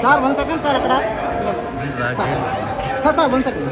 Sir 1 second sir అక్కడ sir 1 second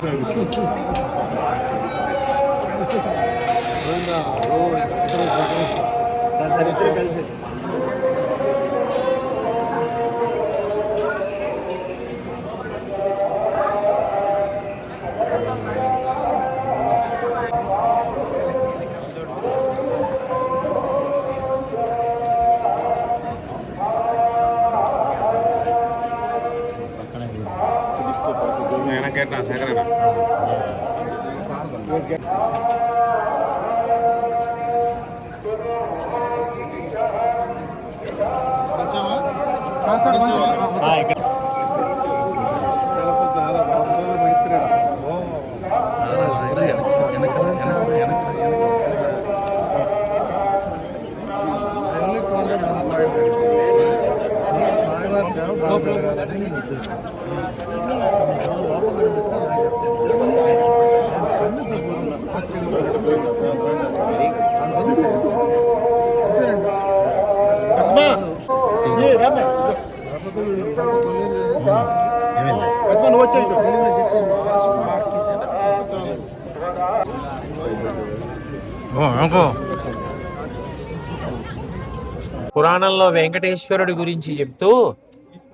పురాణంలో వెంకటేశ్వరుడి గురించి చెప్తూ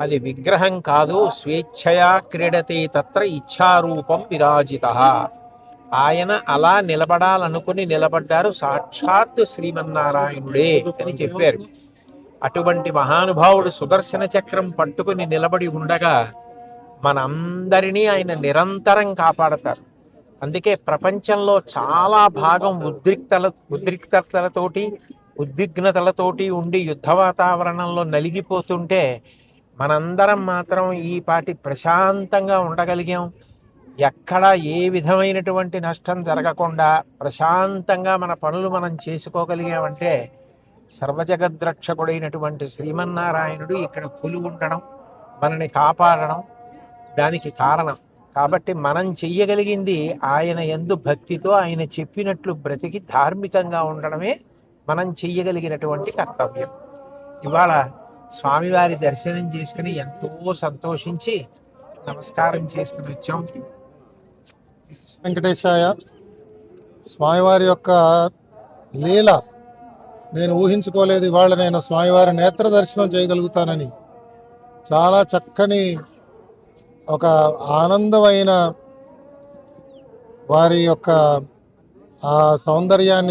అది విగ్రహం కాదు, స్వేచ్ఛయా క్రీడతే తత్ర ఇచ్ఛారూపం విరాజితః. ఆయన అలా నిలబడాలనుకుని నిలబడ్డారు, సాక్షాత్ శ్రీమన్నారాయణుడే అని చెప్పారు. అటువంటి మహానుభావుడు సుదర్శన చక్రం పట్టుకుని నిలబడి ఉండగా మనందరినీ ఆయన నిరంతరం కాపాడతారు. అందుకే ప్రపంచంలో చాలా భాగం ఉద్రిక్తతలతోటి ఉద్విగ్నతలతోటి ఉండి యుద్ధ వాతావరణంలో నలిగిపోతుంటే మనందరం మాత్రం ఈ పాటి ప్రశాంతంగా ఉండగలిగాం. ఎక్కడ ఏ విధమైనటువంటి నష్టం జరగకుండా ప్రశాంతంగా మన పనులు మనం చేసుకోగలిగామంటే సర్వజగద్రక్షకుడైనటువంటి శ్రీమన్నారాయణుడు ఇక్కడ ఉండడం, మనని కాపాడడం దానికి కారణం. కాబట్టి మనం చెయ్యగలిగింది ఆయన యందు భక్తితో ఆయన చెప్పినట్లు బ్రతికి ధార్మికంగా ఉండడమే మనం చెయ్యగలిగినటువంటి కర్తవ్యం. ఇవాళ స్వామివారి దర్శనం చేసుకుని ఎంతో సంతోషించి నమస్కారం చేసుకుని వచ్చాం. వెంకటేశాయ. స్వామివారి యొక్క లీల నేను ఊహించుకోలేదు. ఇవాళ నేను స్వామివారి నేత్ర దర్శనం చేయగలుగుతానని. చాలా చక్కని ఒక ఆనందమైన వారి యొక్క ఆ సౌందర్యాన్ని